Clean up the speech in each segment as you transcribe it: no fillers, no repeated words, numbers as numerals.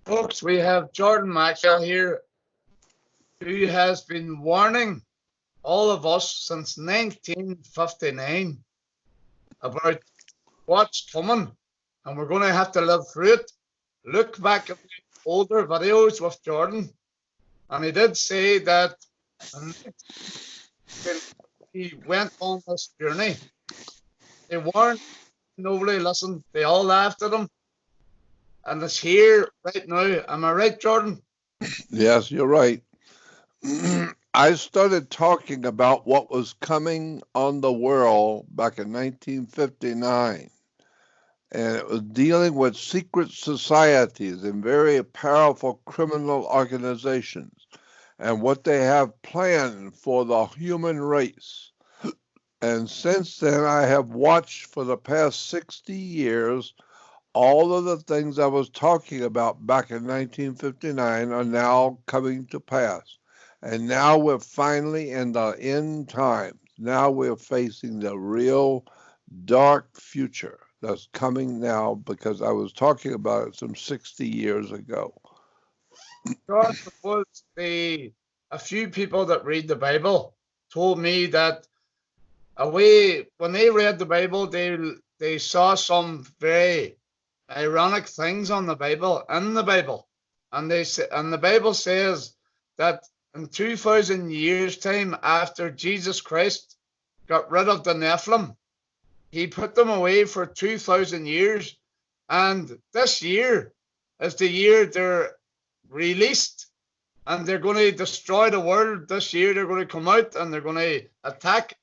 Folks, we have Jordan Maxwell here, who has been warning all of us since 1959 about what's coming, and we're going to have to live through it. Look back at the older videos with Jordan, and he did say that when he went on this journey, they warned, nobody listened, they all laughed at him, and it's here right now. Am I right, Jordan? Yes, you're right. I started talking about what was coming on the world back in 1959, and it was dealing with secret societies and very powerful criminal organizations and what they have planned for the human race. And since then, I have watched for the past 60 years all of the things I was talking about back in 1959 are now coming to pass. And now we're finally in the end times. Now we're facing the real dark future that's coming now because I was talking about it some 60 years ago. Jordan was a few people that read the Bible told me that when they read the Bible, they saw some very ironic things on the Bible in the Bible, and the Bible says that in 2,000 years time after Jesus Christ got rid of the Nephilim, he put them away for 2,000 years, and this year is the year they're released, and they're going to destroy the world this year. They're going to come out and they're going to attack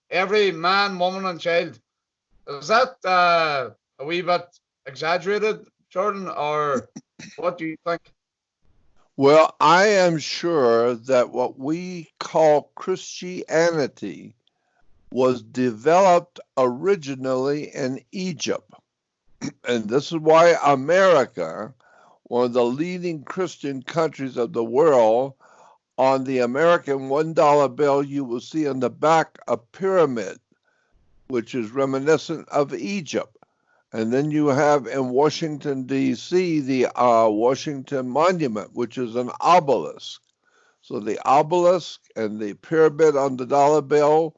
every man, woman, and child. Is that a wee bit exaggerated, Jordan, or what do you think? Well, I am sure that what we call Christianity was developed originally in Egypt. And this is why America, one of the leading Christian countries of the world, on the American $1 bill, you will see on the back a pyramid, which is reminiscent of Egypt. And then you have in Washington, D.C., the Washington Monument, which is an obelisk. So the obelisk and the pyramid on the dollar bill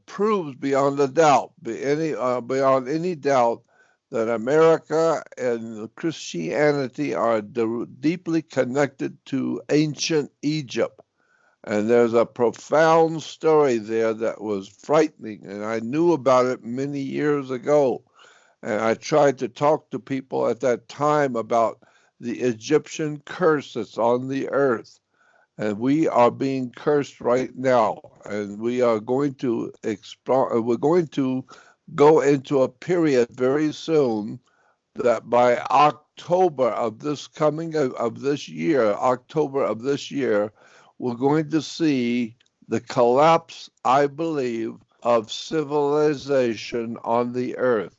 proves beyond a doubt, beyond any doubt, that America and Christianity are deeply connected to ancient Egypt. And there's a profound story there that was frightening, and I knew about it many years ago. And I tried to talk to people at that time about the Egyptian curse that's on the earth. And we are being cursed right now, and we are going to we're going to go into a period very soon that by October of this coming of this year, October of this year, we're going to see the collapse, I believe, of civilization on the earth.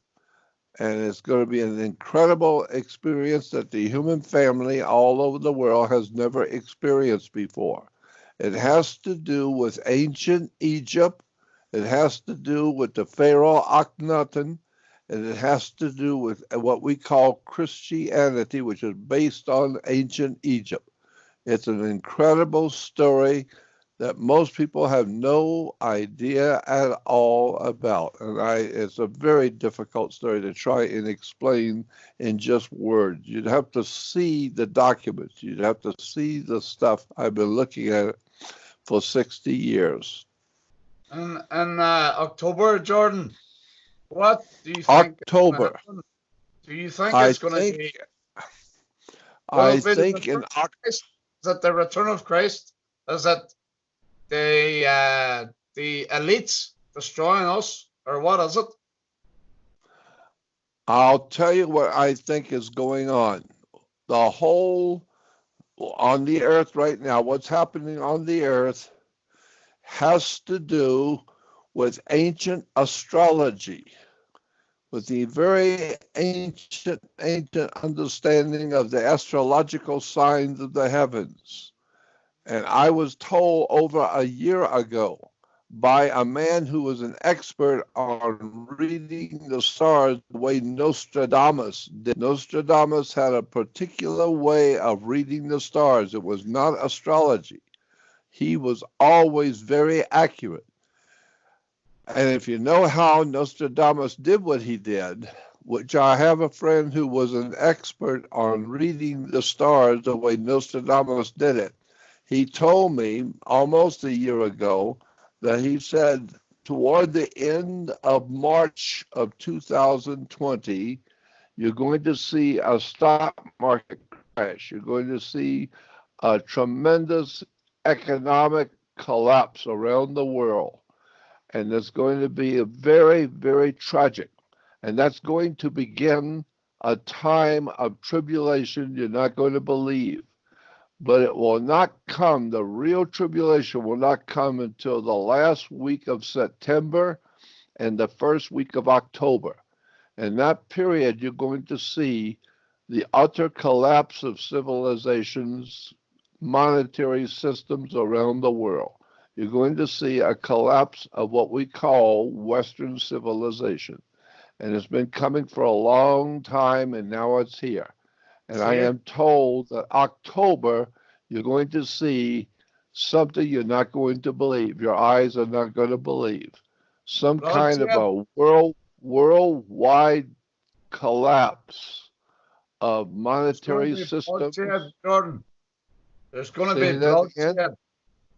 And it's going to be an incredible experience that the human family all over the world has never experienced before. It has to do with ancient Egypt. It has to do with the Pharaoh Akhenaten, and it has to do with what we call Christianity, which is based on ancient Egypt. It's an incredible story that most people have no idea at all about. And it's a very difficult story to try and explain in just words. You'd have to see the documents. You'd have to see the stuff. I've been looking at it for 60 years. In October, Jordan, what do you think is going to October. happen? Do you think I it's going to think be? Will I it be the think return in of Christ? Is it the return of Christ? Is it the elites destroying us, or what is it? I'll tell you what I think is going on. The whole on the earth right now, what's happening on the earth has to do with ancient astrology, with the very ancient understanding of the astrological signs of the heavens. And I was told over a year ago by a man who was an expert on reading the stars the way Nostradamus did. Nostradamus had a particular way of reading the stars. It was not astrology. He was always very accurate. And if you know how Nostradamus did what he did, which I have a friend who was an expert on reading the stars the way Nostradamus did it. He told me almost a year ago that he said toward the end of March of 2020, you're going to see a stock market crash. You're going to see a tremendous economic collapse around the world. And it's going to be a very, very tragic. And that's going to begin a time of tribulation you're not going to believe. But it will not come, the real tribulation will not come until the last week of September and the first week of October. In that period, you're going to see the utter collapse of civilizations, monetary systems around the world. You're going to see a collapse of what we call Western civilization. And it's been coming for a long time, and now it's here. And I am told that October, you're going to see something you're not going to believe. Your eyes are not going to believe. Some kind of a worldwide collapse of monetary systems. Jordan. There's going to be bloodshed.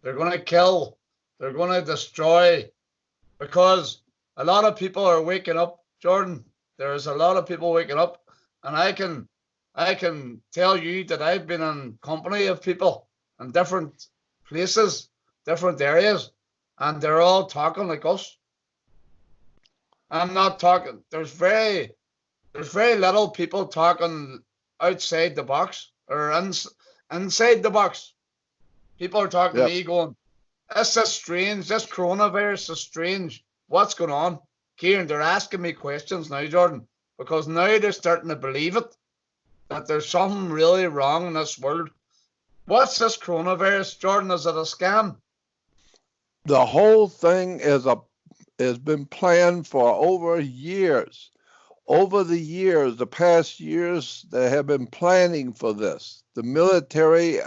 They're going to kill. They're going to destroy. Because a lot of people are waking up, Jordan. There's a lot of people waking up. And I can tell you that I've been in company of people in different places, different areas, and they're all talking like us. I'm not talking. There's very little people talking outside the box or inside the box. People are talking to me going, this is strange. This coronavirus is strange. What's going on? Kieran, they're asking me questions now, Jordan, because now they're starting to believe it, that there's something really wrong in this world. What's this coronavirus, Jordan? Is it a scam? The whole thing has been planned for over years. Over the years, the past years, they have been planning for this. The military,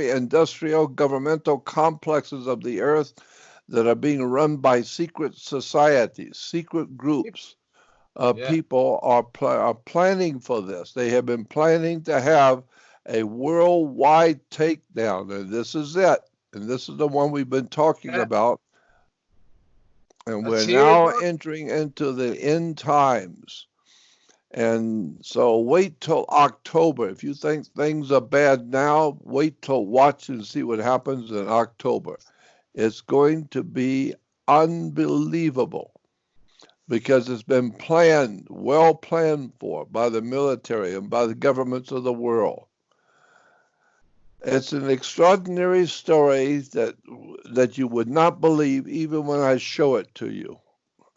industrial, governmental complexes of the earth that are being run by secret societies, secret groups of people are planning for this. They have been planning to have a worldwide takedown, and this is it. And this is the one we've been talking about. And we're now entering into the end times. And so wait till October. If you think things are bad now, wait till watch and see what happens in October. It's going to be unbelievable because it's been planned, well planned for by the military and by the governments of the world. It's an extraordinary story that you would not believe even when I show it to you.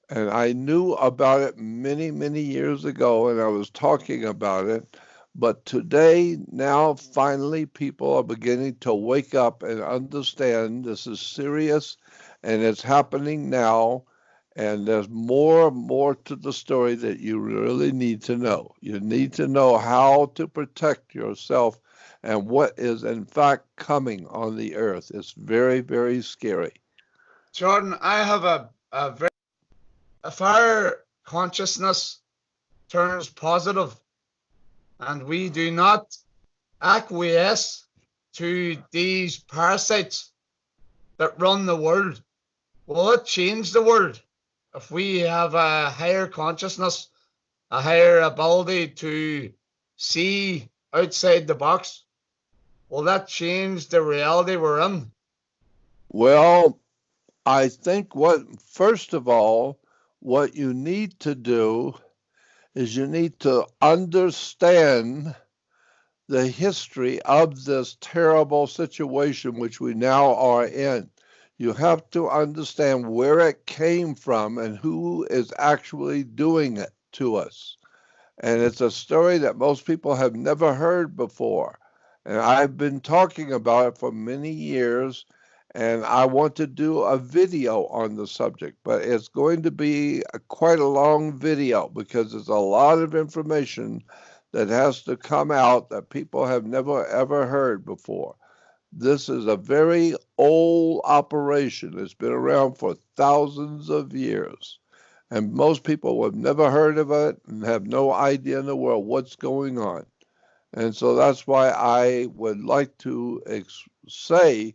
And I knew about it many, many years ago, and I was talking about it. But today, now, finally, people are beginning to wake up and understand this is serious, and it's happening now. And there's more to the story that you really need to know. You need to know how to protect yourself and what is in fact coming on the earth. It's very, very scary. Jordan, I have if our consciousness turns positive and we do not acquiesce to these parasites that run the world, will it change the world? If we have a higher consciousness, a higher ability to see outside the box, will that change the reality we're in? Well, I think first of all, what you need to do is you need to understand the history of this terrible situation which we now are in. You have to understand where it came from and who is actually doing it to us. And it's a story that most people have never heard before. And I've been talking about it for many years, and I want to do a video on the subject, but it's going to be quite a long video because there's a lot of information that has to come out that people have never ever heard before. This is a very old operation. It's been around for thousands of years. And most people have never heard of it and have no idea in the world what's going on. And so that's why I would like to say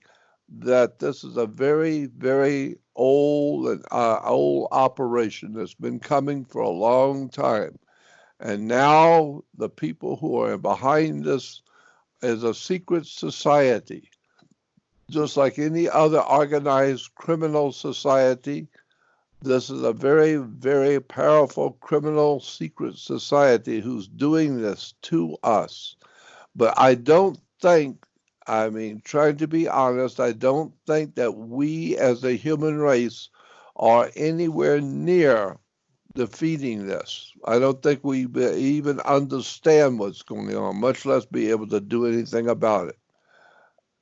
that this is a very, very old and old operation that's been coming for a long time. And now the people who are behind this is a secret society, just like any other organized criminal society. This is a very, very powerful criminal secret society who's doing this to us. But I don't think, I mean, trying to be honest, I don't think that we as a human race are anywhere near defeating this. I don't think we even understand what's going on, much less be able to do anything about it.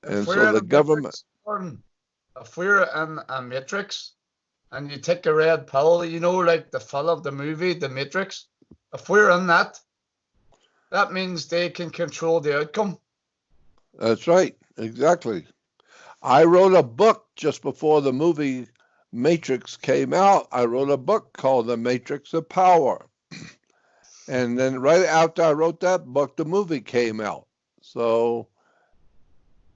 If And we're so in the a government, matrix, Gordon, if we're in a matrix and you take a red pill, you know, like the fall of the movie, The Matrix, if we're in that, that means they can control the outcome. that's right, exactly. I wrote a book just before the movie Matrix came out. I wrote a book called The Matrix of Power. And then right after I wrote that book, the movie came out. So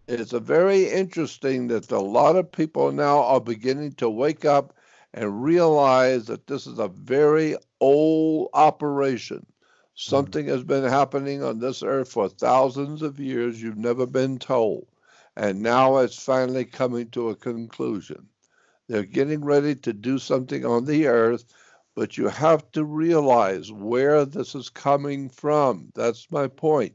it's a very interesting that a lot of people now are beginning to wake up and realize that this is a very old operation. Something has been happening on this earth for thousands of years you've never been told. And now it's finally coming to a conclusion. They're getting ready to do something on the earth, but you have to realize where this is coming from. That's my point.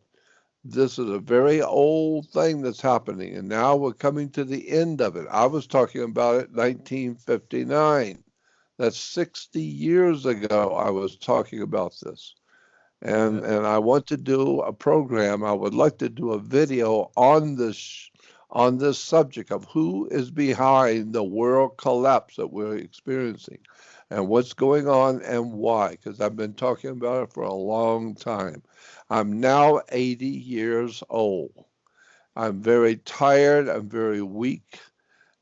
This is a very old thing that's happening, and now we're coming to the end of it. I was talking about it in 1959. That's 60 years ago I was talking about this. And I want to do a program. I would like to do a video on this subject of who is behind the world collapse that we're experiencing and what's going on and why, because I've been talking about it for a long time. I'm now 80 years old. I'm very tired. I'm very weak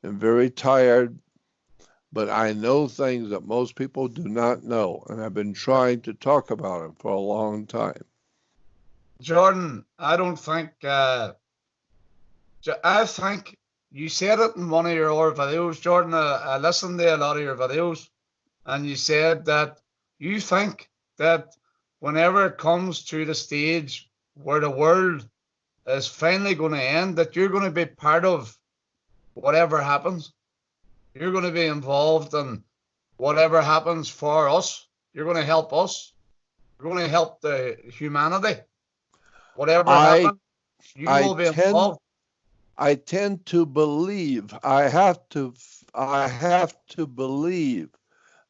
and very tired, but I know things that most people do not know, and I've been trying to talk about it for a long time. Jordan, I don't think, I think you said it in one of your other videos, Jordan. I listened to a lot of your videos, and you said that you think that whenever it comes to the stage where the world is finally going to end, that you're going to be part of whatever happens. You're going to be involved in whatever happens for us. You're going to help us. You're going to help the humanity. Whatever happens, you I will be involved. I tend to believe, I have to believe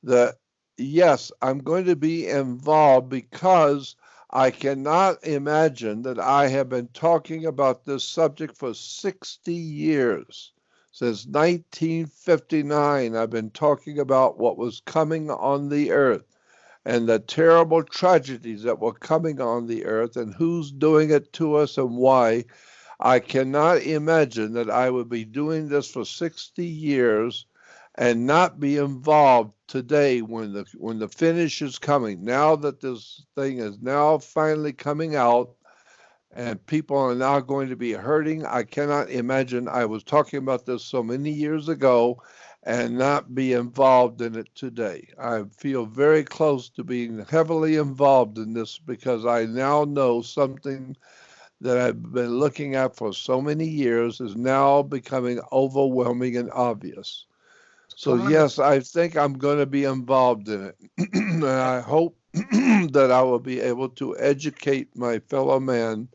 that yes, I'm going to be involved because I cannot imagine that I have been talking about this subject for 60 years. Since 1959, I've been talking about what was coming on the earth and the terrible tragedies that were coming on the earth and who's doing it to us and why. I cannot imagine that I would be doing this for 60 years and not be involved today when the finish is coming. Now that this thing is now finally coming out and people are now going to be hurting, I cannot imagine I was talking about this so many years ago and not be involved in it today. I feel very close to being heavily involved in this because I now know something that I've been looking at for so many years is now becoming overwhelming and obvious. So yes, I think I'm going to be involved in it. And I hope that I will be able to educate my fellow man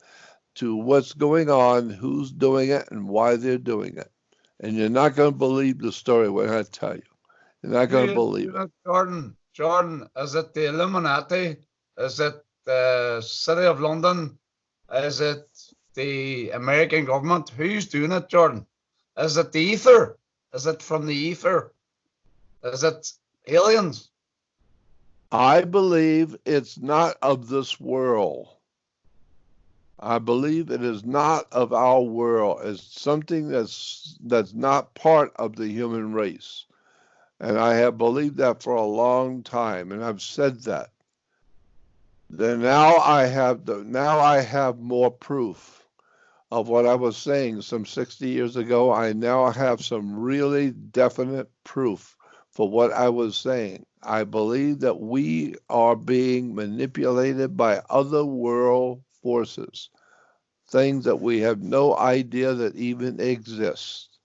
to what's going on, who's doing it, and why they're doing it. And you're not going to believe the story when I tell you. You're not going to believe it. Jordan, is it the Illuminati? Is it the City of London? Is it the American government? Who's doing it, Jordan? Is it the ether? Is it from the ether? Is it aliens? I believe it's not of this world. I believe it is not of our world. It's something that's not part of the human race. And I have believed that for a long time, and I've said that. Then now I have more proof of what I was saying some 60 years ago. I now have some really definite proof for what I was saying. I believe that we are being manipulated by other world forces, things that we have no idea that even exist.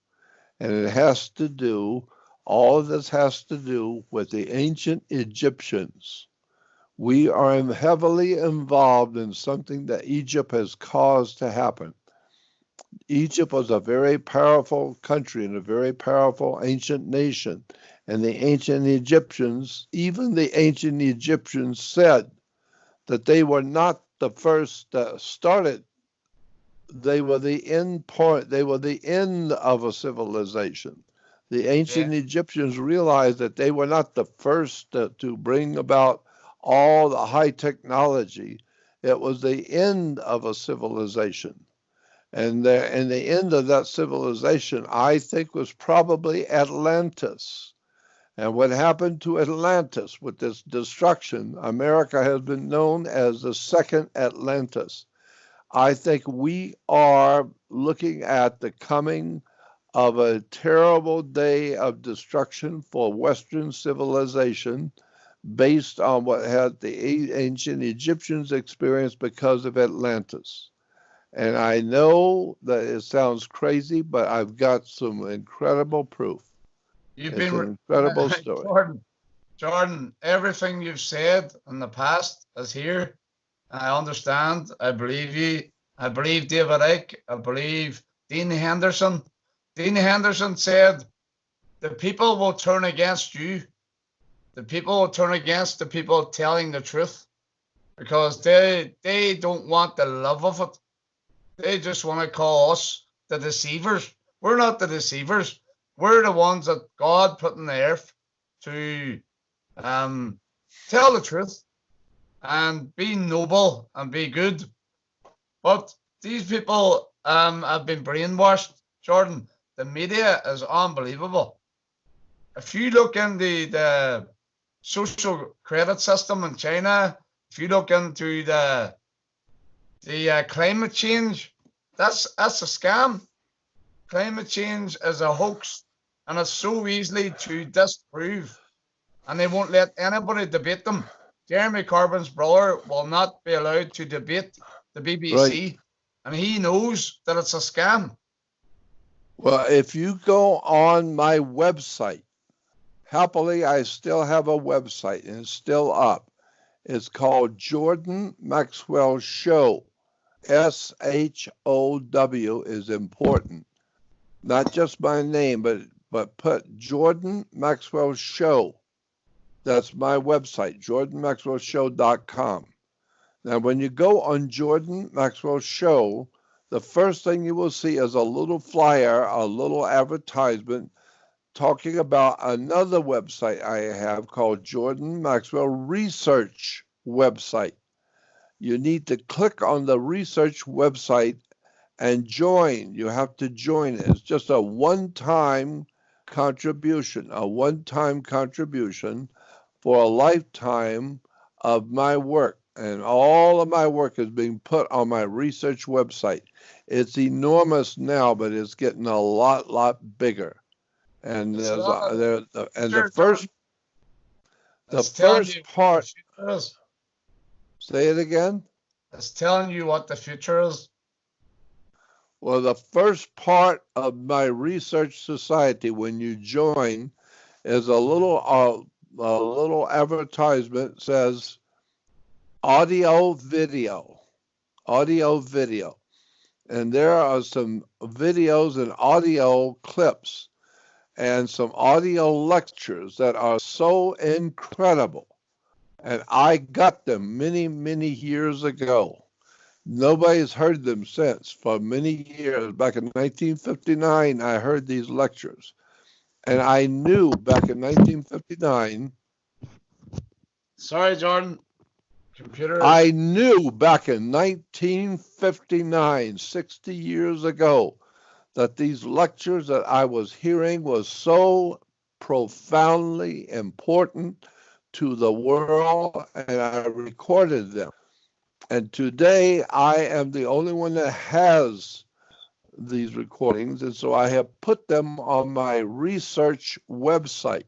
And it has to do, all of this has to do with the ancient Egyptians. We are heavily involved in something that Egypt has caused to happen. Egypt was a very powerful country and a very powerful ancient nation. And the ancient Egyptians, even the ancient Egyptians said that they were not the first that started. They were the end point, they were the end of a civilization. The Yeah. ancient Egyptians realized that they were not the first to bring about all the high technology. It was the end of a civilization. And the end of that civilization, I think, was probably Atlantis. And what happened to Atlantis with this destruction, America has been known as the second Atlantis. I think we are looking at the coming of a terrible day of destruction for Western civilization based on what had the ancient Egyptians experienced because of Atlantis. And I know that it sounds crazy, but I've got some incredible proof. You've It's an been incredible story. Jordan, everything you've said in the past is here. I understand. I believe you. I believe David Icke. I believe Dean Henderson. Dean Henderson said, the people will turn against you. The people will turn against the people telling the truth because they don't want the love of it. They just want to call us the deceivers. We're not the deceivers. We're the ones that God put in the earth to tell the truth and be noble and be good. But these people have been brainwashed. Jordan, the media is unbelievable. If you look in the social credit system in China, if you look into the climate change, that's a scam. Climate change is a hoax, and it's so easily to disprove, and they won't let anybody debate them. Jeremy Corbyn's brother will not be allowed to debate the Right. BBC, and he knows that it's a scam. Well, if you go on my website, happily, I still have a website and it's still up. It's called Jordan Maxwell Show. SHOW is important. Not just my name, but put Jordan Maxwell Show. That's my website, jordanmaxwellshow.com. Now, when you go on Jordan Maxwell Show, the first thing you will see is a little flyer, a little advertisement talking about another website I have called Jordan Maxwell Research website. You need to click on the research website and join. You have to join it. It's just a one-time contribution for a lifetime of my work. And all of my work is being put on my research website. It's enormous now, but it's getting a lot bigger. And It's there's not and future, Jordan. the It's telling you first what the part. future is. Say it again. It's telling you what the future is. Well, the first part of my research society, when you join, is a little advertisement says audio video, and there are some videos and audio clips and some audio lectures that are so incredible. And I got them many years ago. Nobody's heard them since. For many years, back in 1959, I heard these lectures. And I knew back in 1959, Sorry, Jordan. Computer is. I knew back in 1959, 60 years ago, that these lectures that I was hearing was so profoundly important to the world, and I recorded them. And today I am the only one that has these recordings, and so I have put them on my research website.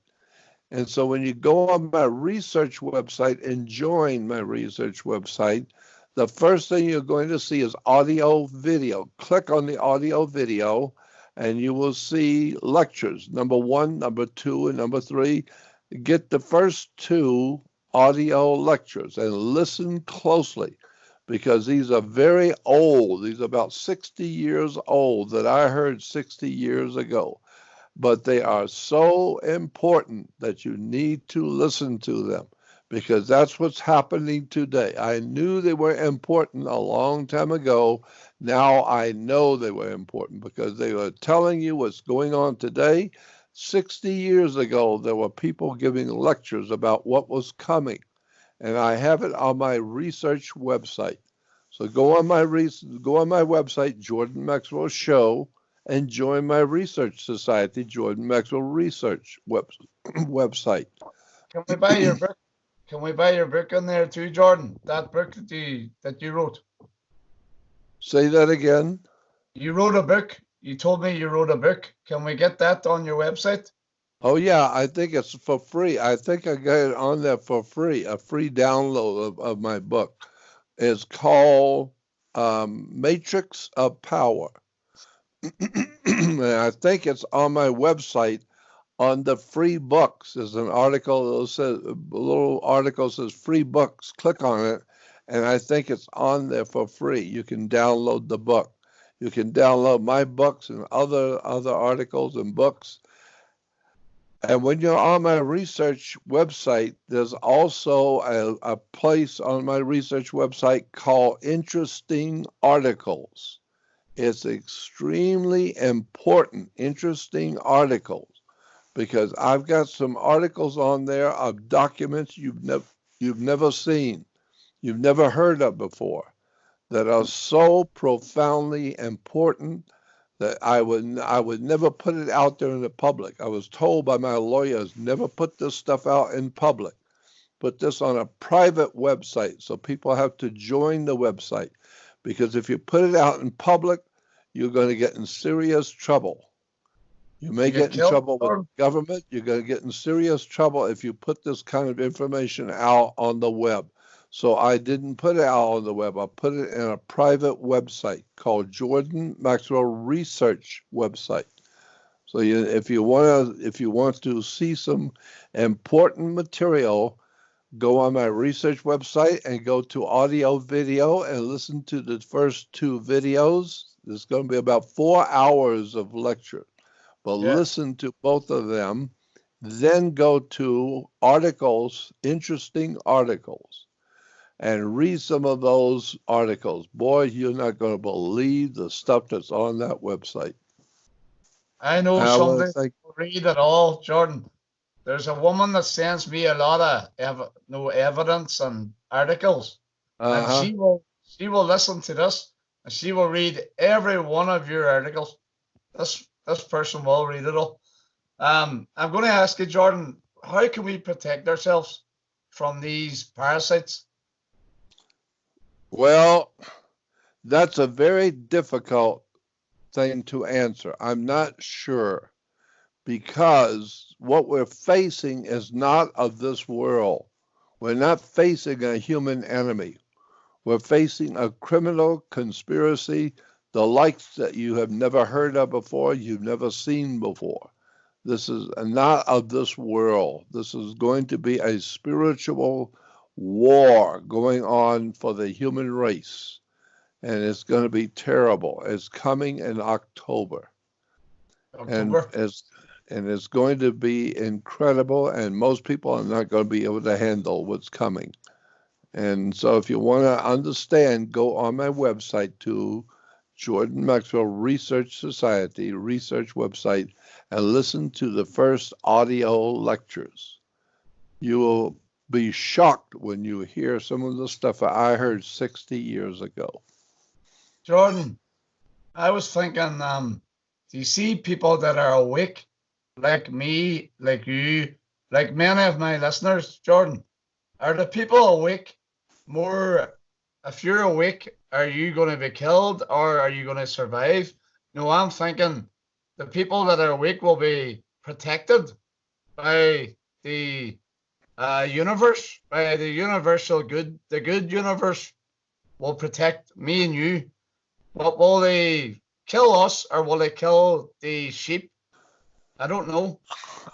And so when you go on my research website and join my research website, the first thing you're going to see is audio video. Click on the audio video and you will see lectures, number 1, number 2, and number 3. Get the first 2 audio lectures and listen closely, because these are very old. These are about 60 years old that I heard 60 years ago. But they are so important that you need to listen to them, because that's what's happening today. I knew they were important a long time ago. Now I know they were important because they were telling you what's going on today. 60 years ago, there were people giving lectures about what was coming, and I have it on my research website. So go on my website, Jordan Maxwell Show, and join my research society, Jordan Maxwell Research website. Can we buy your book? Can we buy your book in there too, Jordan? That book that you wrote. Say that again. You wrote a book. You told me you wrote a book. Can we get that on your website? Oh yeah, I think it's for free. I think I got it on there for free, a free download of my book. It's called Matrix of Power. And I think it's on my website. On the free books, there's an article that says, a little article says free books. Click on it, and I think it's on there for free. You can download the book. You can download my books and other articles and books. And when you're on my research website, there's also a place on my research website called Interesting Articles. It's extremely important, interesting articles, because I've got some articles on there of documents you've never seen, you've never heard of before, that are so profoundly important that I would never put it out there in the public. I was told by my lawyers, never put this stuff out in public. Put this on a private website, so people have to join the website, because if you put it out in public, you're going to get in serious trouble. You may get in trouble with the government. You're going to get in serious trouble if you put this kind of information out on the web. So I didn't put it out on the web. I put it in a private website called Jordan Maxwell Research website. So if you want to see some important material, go on my research website and go to audio video and listen to the first 2 videos. There's going to be about 4 hours of lecture. But listen to both of them, then go to articles, interesting articles, and read some of those articles. Boy, you're not going to believe the stuff that's on that website. I know something to read at all, Jordan. There's a woman that sends me a lot of evidence and articles, and she will listen to this, and she will read every one of your articles. This person will read it all. I'm going to ask you, Jordan, how can we protect ourselves from these parasites? Well, that's a very difficult thing to answer. I'm not sure, because what we're facing is not of this world. We're not facing a human enemy. We're facing a criminal conspiracy, the likes that you have never heard of before, you've never seen before. This is not of this world. This is going to be a spiritual war going on for the human race, and it's going to be terrible. It's coming in October. And it's going to be incredible, and most people are not going to be able to handle what's coming. And so if you want to understand, go on my website to Jordan Maxwell Research Society research website and listen to the first audio lectures. You will be shocked when you hear some of the stuff I heard 60 years ago. Jordan, I was thinking, do you see people that are awake, like me, like you, like many of my listeners, Jordan? Are the people awake more? If you're awake, are you going to be killed or are you going to survive? No, I'm thinking the people that are awake will be protected by the universe, by the universal good. The good universe will protect me and you. What will they kill us or will they kill the sheep? I don't know.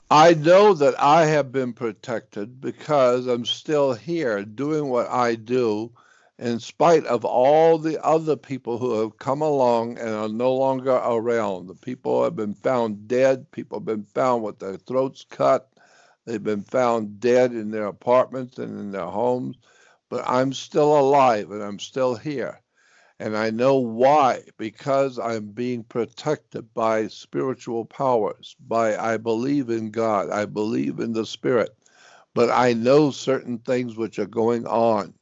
I know that I have been protected because I'm still here doing what I do in spite of all the other people who have come along and are no longer around. The people have been found dead. People have been found with their throats cut. They've been found dead in their apartments and in their homes. But I'm still alive and I'm still here. And I know why, because I'm being protected by spiritual powers, I believe in God, I believe in the Spirit, but I know certain things which are going on.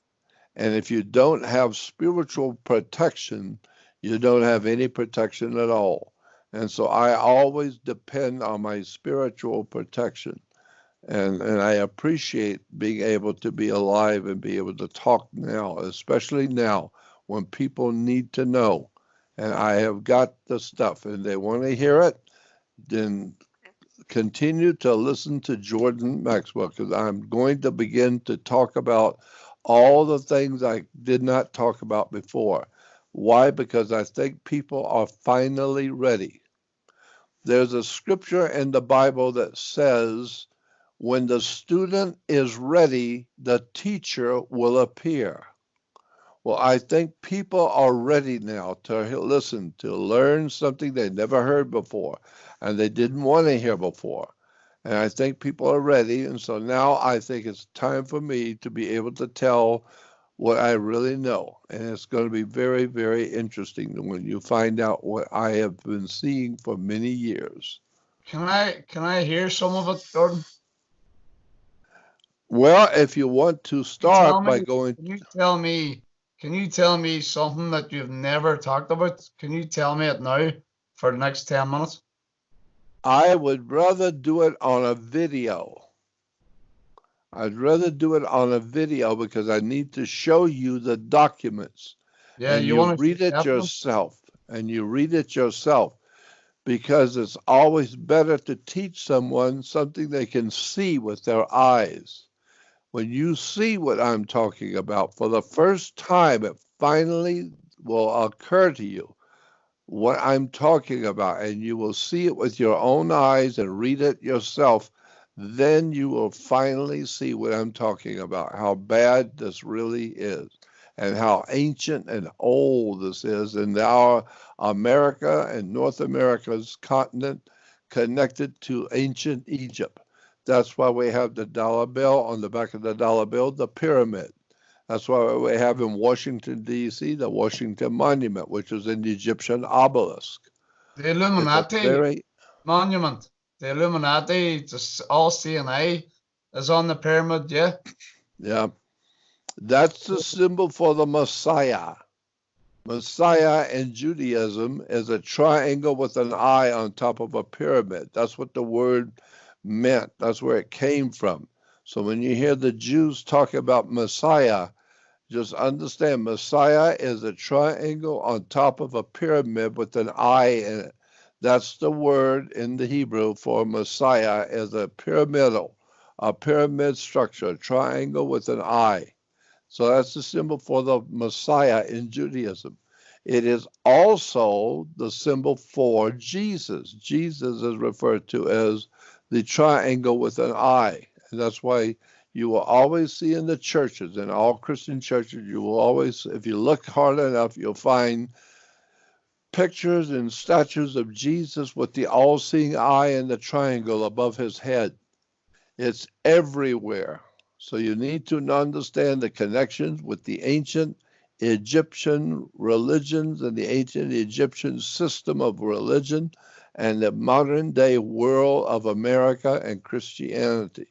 And if you don't have spiritual protection, you don't have any protection at all. And so I always depend on my spiritual protection. And I appreciate being able to be alive and be able to talk now, especially now when people need to know. And I have got the stuff and they want to hear it, then continue to listen to Jordan Maxwell because I'm going to begin to talk about all the things I did not talk about before. Why? Because I think people are finally ready. There's a scripture in the Bible that says, when the student is ready, the teacher will appear. Well, I think people are ready now to listen, to learn something they never heard before and they didn't want to hear before. And I think people are ready. And so now I think it's time for me to be able to tell what I really know. And it's going to be very, very interesting when you find out what I have been seeing for many years. Can I hear some of it, Jordan? Well, if you want to You tell start me, by going, can you tell me something that you've never talked about? Can you tell me it now for the next 10 minutes? I would rather do it on a video. I'd rather do it on a video because I need to show you the documents Yeah, and you you want to read it definitely. yourself and you read it yourself because it's always better to teach someone something they can see with their eyes. When you see what I'm talking about for the first time, it finally will occur to you what I'm talking about, and you will see it with your own eyes and read it yourself. Then you will finally see what I'm talking about, how bad this really is, and how ancient and old this is, and our America and North America's continent connected to ancient Egypt. That's why we have the dollar bill on the back of the dollar bill, the pyramid. That's why we have in Washington, D.C., the Washington Monument, which is an Egyptian obelisk. The It's a Illuminati very, monument. The Illuminati, just all CNA is on the pyramid, yeah. yeah, that's the symbol for the Messiah. Messiah in Judaism is a triangle with an eye on top of a pyramid. That's what the word meant. That's where it came from. So when you hear the Jews talk about Messiah, just understand Messiah is a triangle on top of a pyramid with an eye in it. That's the word in the Hebrew for Messiah is a pyramid structure, a triangle with an eye. So that's the symbol for the Messiah in Judaism. It is also the symbol for Jesus. Jesus is referred to as the triangle with an eye. And that's why you will always see in the churches, in all Christian churches, you will always, if you look hard enough, you'll find pictures and statues of Jesus with the all-seeing eye and the triangle above his head. It's everywhere. So you need to understand the connections with the ancient Egyptian religions and the ancient Egyptian system of religion and the modern day world of America and Christianity.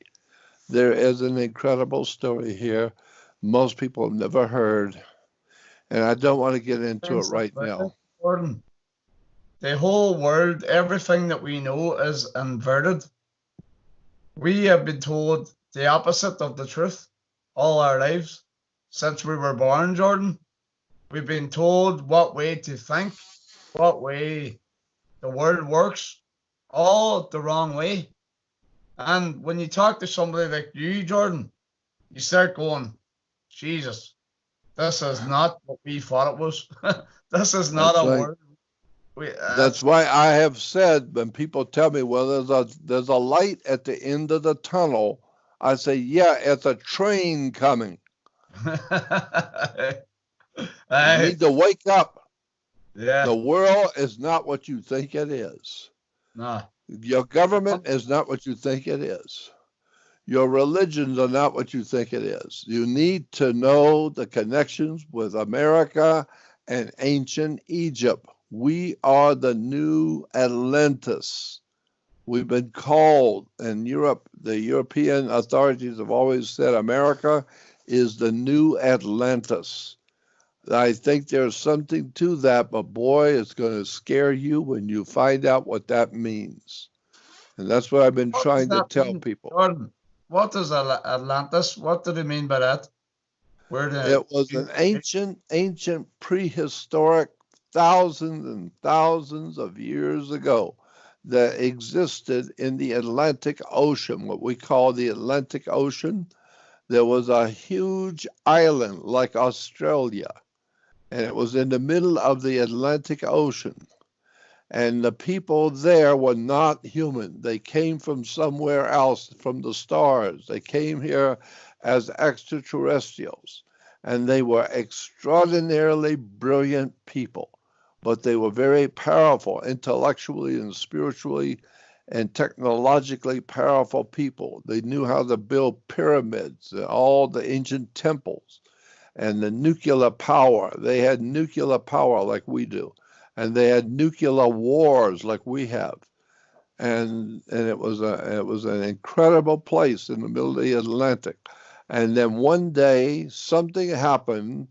There is an incredible story here most people have never heard, and I don't want to get into it right now. Gordon, the whole world, everything that we know is inverted. We have been told the opposite of the truth all our lives since we were born, Jordan. We've been told what way to think, what way the world works, all the wrong way. And when you talk to somebody like you, Jordan, you start going, Jesus, this is not what we thought it was. This is not That's a right. word. That's why I have said when people tell me, well, there's a light at the end of the tunnel, I say, yeah, it's a train coming. You need to wake up. Yeah. The world is not what you think it is. No. Your government is not what you think it is. Your religions are not what you think it is. You need to know the connections with America and ancient Egypt. We are the new Atlantis. We've been called in Europe, the European authorities have always said America is the new Atlantis. I think there's something to that, but boy, it's going to scare you when you find out what that means. And that's what I've been trying to tell people. Jordan, what is Atlantis? What do they mean by that? It was an ancient prehistoric thousands and thousands of years ago that existed in the Atlantic Ocean, what we call the Atlantic Ocean. There was a huge island like Australia, and it was in the middle of the Atlantic Ocean. And the people there were not human. They came from somewhere else, from the stars. They came here as extraterrestrials. And they were extraordinarily brilliant people. But they were very powerful, intellectually and spiritually and technologically powerful people. They knew how to build pyramids, all the ancient temples, and the nuclear power. They had nuclear power like we do. And they had nuclear wars like we have, and it was an incredible place in the middle of the Atlantic. And then one day something happened,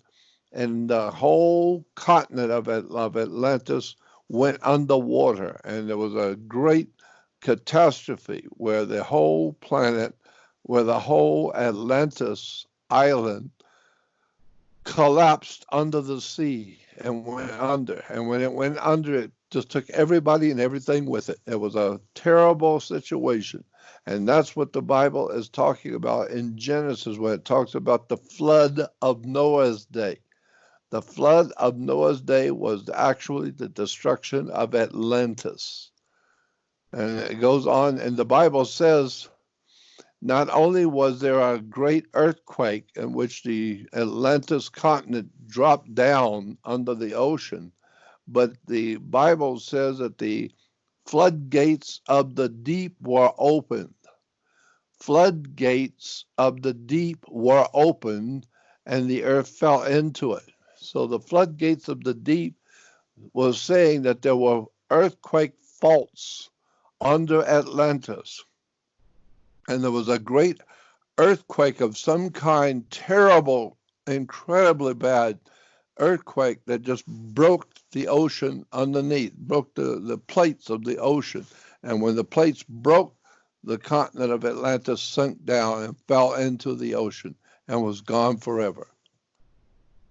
and the whole continent of Atlantis went underwater, and there was a great catastrophe where the whole planet, where the whole Atlantis island collapsed under the sea and went under. And when it went under, it just took everybody and everything with it. It was a terrible situation. And that's what the Bible is talking about in Genesis when it talks about the flood of Noah's day. The flood of Noah's day was actually the destruction of Atlantis. And it goes on, and the Bible says, not only was there a great earthquake in which the Atlantis continent dropped down under the ocean, but the Bible says that the floodgates of the deep were opened. Floodgates of the deep were opened, and the earth fell into it. So the floodgates of the deep was saying that there were earthquake faults under Atlantis. And there was a great earthquake of some kind, terrible, incredibly bad earthquake that just broke the ocean underneath, broke the plates of the ocean. And when the plates broke, the continent of Atlantis sunk down and fell into the ocean and was gone forever.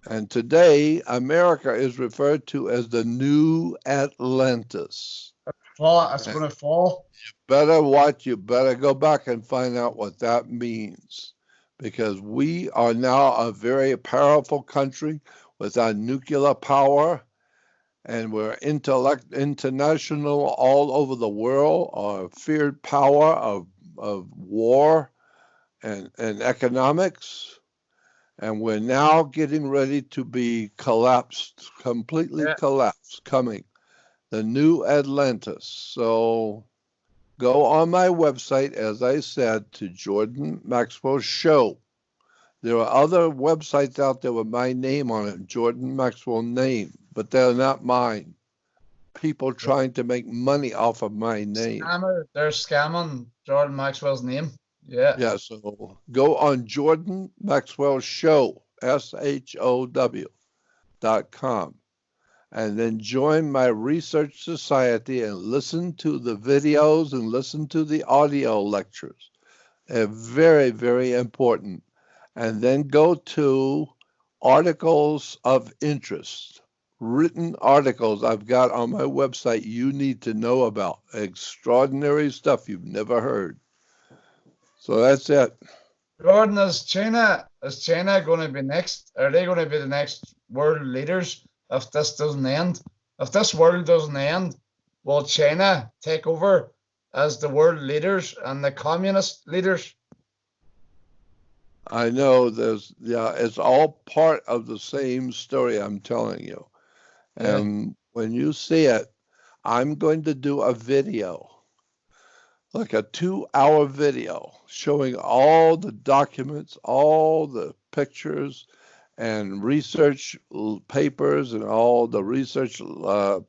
And today, America is referred to as the new Atlantis. It's going to fall. You better go back and find out what that means, because we are now a very powerful country with our nuclear power, and we're international all over the world, our feared power of war and economics, and we're now getting ready to be collapsed, completely collapsed, coming, the new Atlantis. So go on my website, as I said, to Jordan Maxwell Show. There are other websites out there with my name on it, Jordan Maxwell name, but they're not mine. People trying to make money off of my name. They're scamming Jordan Maxwell's name. Yeah. Yeah, so go on Jordan Maxwell Show, SHOW.com, and then join my research society and listen to the videos and listen to the audio lectures. They're very, very important. And then go to articles of interest, written articles I've got on my website you need to know about. Extraordinary stuff you've never heard. So that's it. Jordan, is China going to be next? Are they going to be the next world leaders if this doesn't end? If this world doesn't end, will China take over as the world leaders and the communist leaders? I know it's all part of the same story I'm telling you. Yeah. And when you see it, I'm going to do a video, like a 2-hour video showing all the documents, all the pictures and research papers and all the research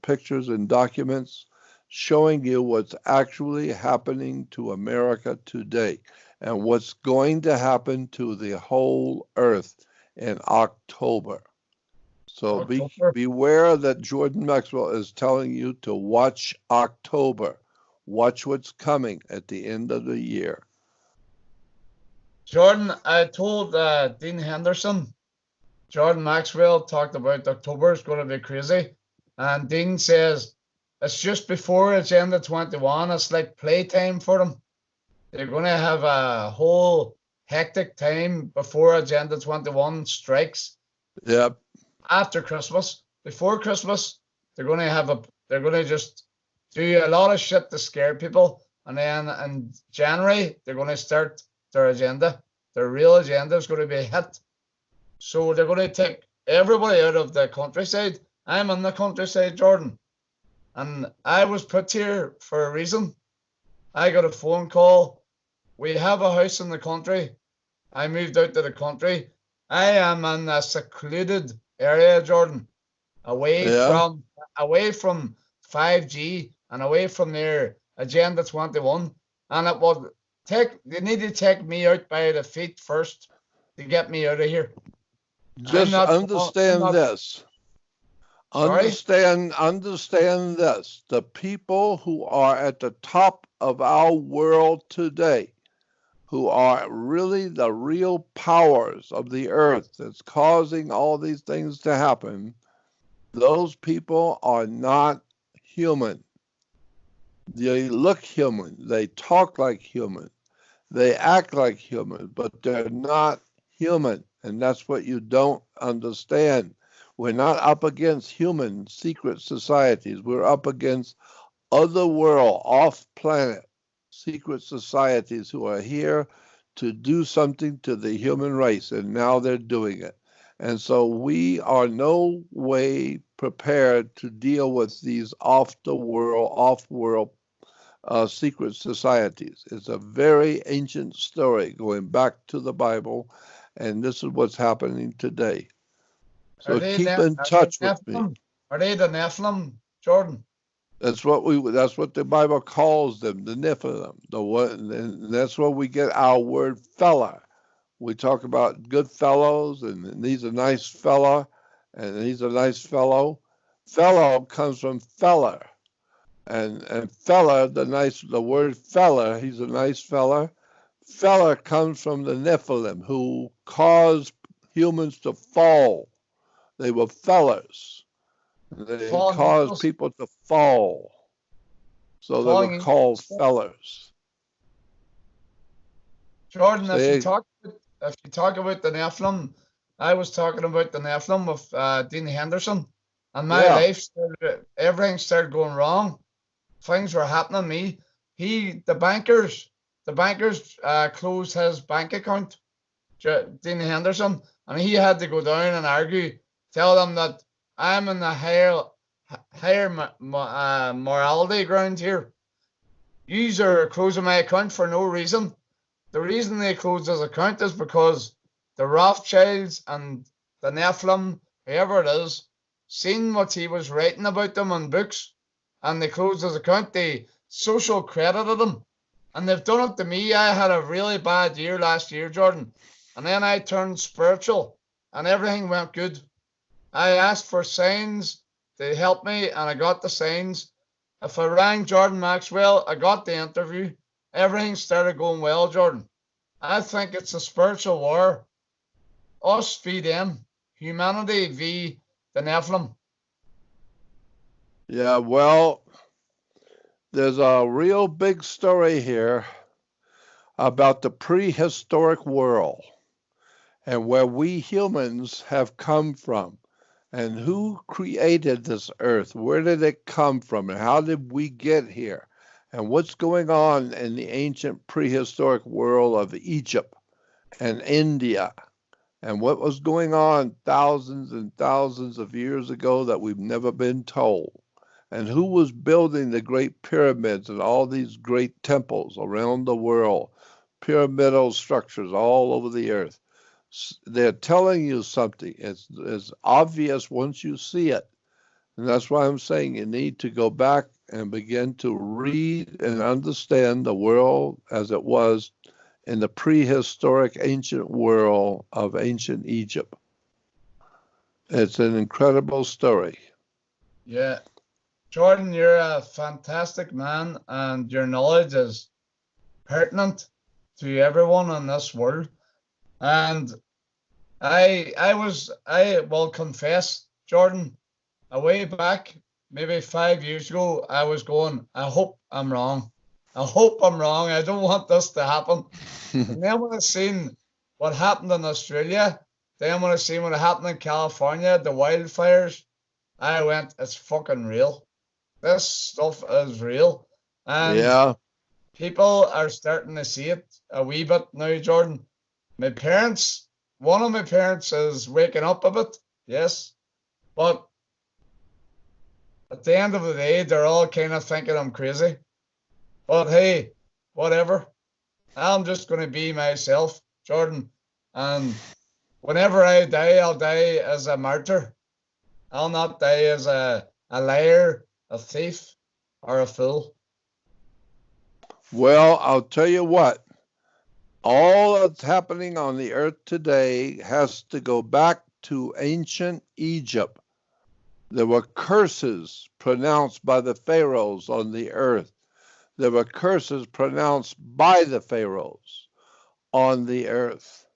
pictures and documents showing you what's actually happening to America today and what's going to happen to the whole earth in October. So beware that Jordan Maxwell is telling you to watch October. Watch what's coming at the end of the year. Jordan, I told Dean Henderson, Jordan Maxwell talked about October is going to be crazy. And Dean says it's just before Agenda 21. It's like playtime for them. They're going to have a whole hectic time before Agenda 21 strikes. Yep. After Christmas, before Christmas, they're going to just do a lot of shit to scare people. And then in January, they're going to start their agenda. Their real agenda is going to be hit. So they're going to take everybody out of the countryside. I'm in the countryside, Jordan. And I was put here for a reason. I got a phone call. We have a house in the country. I moved out to the country. I am in a secluded area, Jordan, away from 5G and away from their Agenda 21. And it will they need to take me out by the feet first to get me out of here. Just understand this. Understand this. The people who are at the top of our world today, who are really the real powers of the earth that's causing all these things to happen, those people are not human. They look human. They talk like human. They act like human, but they're not human. And that's what you don't understand. We're not up against human secret societies. We're up against other world, off-planet secret societies who are here to do something to the human race, and now they're doing it. And so we are no way prepared to deal with these off-world secret societies. It's a very ancient story going back to the Bible, and this is what's happening today. So keep in touch with me. Are they the Nephilim, Jordan? That's what the Bible calls them, the Nephilim. And that's where we get our word fella. We talk about good fellows, and he's a nice fella, and he's a nice fellow. Fellow comes from feller. And fella, the word fella, he's a nice fella. Fella comes from the Nephilim, who caused humans to fall. They were fellers. They caused people to fall. So they were called fellers. Jordan, if you talk about the Nephilim, I was talking about the Nephilim with Dean Henderson, and my life everything started going wrong. Things were happening to me. The bankers closed his bank account, Dean Henderson, and he had to go down and argue, tell them that I'm in the higher morality ground here. Yous are closing my account for no reason. The reason they closed his account is because the Rothschilds and the Nephilim, whoever it is, seen what he was writing about them in books, and they closed his account. They social credited him, and they've done it to me. I had a really bad year last year, Jordan, and then I turned spiritual, and everything went good. I asked for signs to help me, and I got the signs. If I rang Jordan Maxwell, I got the interview. Everything started going well, Jordan. I think it's a spiritual war. Us v them. Humanity v the Nephilim. Yeah, well, there's a real big story here about the prehistoric world and where we humans have come from and who created this earth. Where did it come from and how did we get here? And what's going on in the ancient prehistoric world of Egypt and India, and what was going on thousands and thousands of years ago that we've never been told, and who was building the great pyramids and all these great temples around the world, pyramidal structures all over the earth. They're telling you something. It's obvious once you see it. And that's why I'm saying you need to go back and begin to read and understand the world as it was in the prehistoric ancient world of ancient Egypt. It's an incredible story. Yeah. Jordan, you're a fantastic man, and your knowledge is pertinent to everyone in this world. And I will confess, Jordan, a way back, maybe 5 years ago, I was going, I hope I'm wrong. I hope I'm wrong. I don't want this to happen. And then when I seen what happened in Australia, then when I seen what happened in California, the wildfires, I went, it's fucking real. This stuff is real. And Yeah. people are starting to see it a wee bit now, Jordan. My parents, one of my parents is waking up a bit, yes. But at the end of the day, they're all kind of thinking I'm crazy. But hey, whatever. I'm just going to be myself, Jordan. And whenever I die, I'll die as a martyr. I'll not die as a liar, a thief, or a fool. Well, I'll tell you what, all that's happening on the earth today has to go back to ancient Egypt. There were curses pronounced by the pharaohs on the earth. There were curses pronounced by the pharaohs on the earth.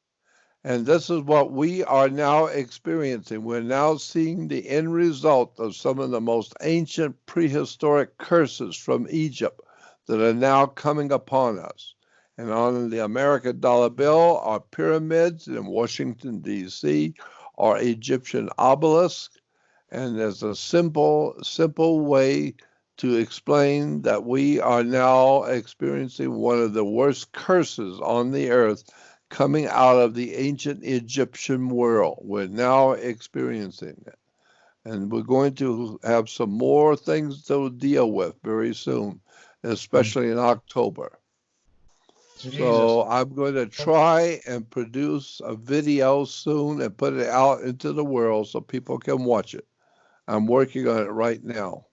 And this is what we are now experiencing. We're now seeing the end result of some of the most ancient prehistoric curses from Egypt that are now coming upon us. And on the American dollar bill are pyramids in Washington, D.C., or Egyptian obelisks. And there's a simple way to explain that we are now experiencing one of the worst curses on the earth coming out of the ancient Egyptian world. We're now experiencing it. And we're going to have some more things to deal with very soon, especially in October. Jesus. So I'm going to try and produce a video soon and put it out into the world so people can watch it. I'm working on it right now.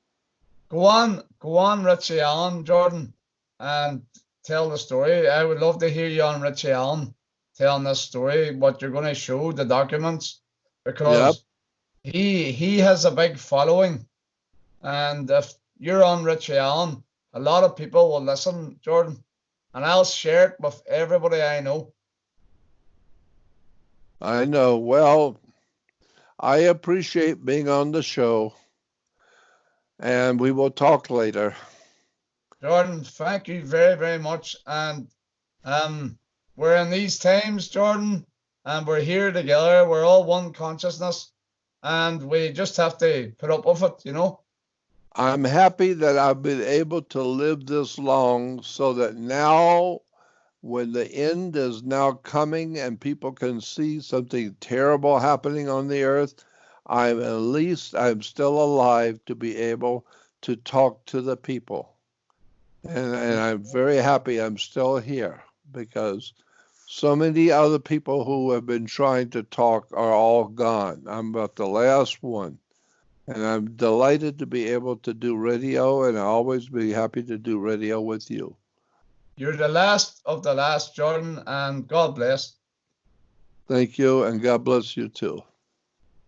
Go on, Richie Allen, Jordan, and tell the story. I would love to hear you on Richie Allen telling this story, what you're going to show, the documents, because he has a big following. And if you're on Richie Allen, a lot of people will listen, Jordan, and I'll share it with everybody I know. I know. Well, I appreciate being on the show, and we will talk later. Jordan, thank you very, very much. And we're in these times, Jordan, and we're here together. We're all one consciousness, and we just have to put up with it, you know. I'm happy that I've been able to live this long so that now, when the end is now coming and people can see something terrible happening on the earth, I'm still alive to be able to talk to the people. And I'm very happy I'm still here, because so many other people who have been trying to talk are all gone. I'm about the last one. And I'm delighted to be able to do radio, and I'll always be happy to do radio with you. You're the last of the last, Jordan, and God bless. Thank you, and God bless you too.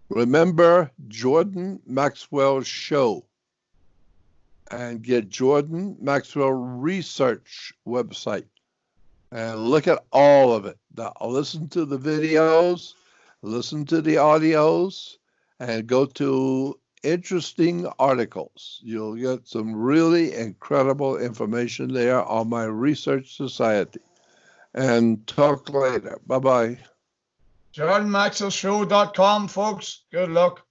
Remember Jordan Maxwell Show, and get Jordan Maxwell Research website and look at all of it. Now, listen to the videos, listen to the audios, and go to interesting articles. You'll get some really incredible information there on my research society. And talk later. Bye-bye. JordanMaxwellShow.com, folks. Good luck.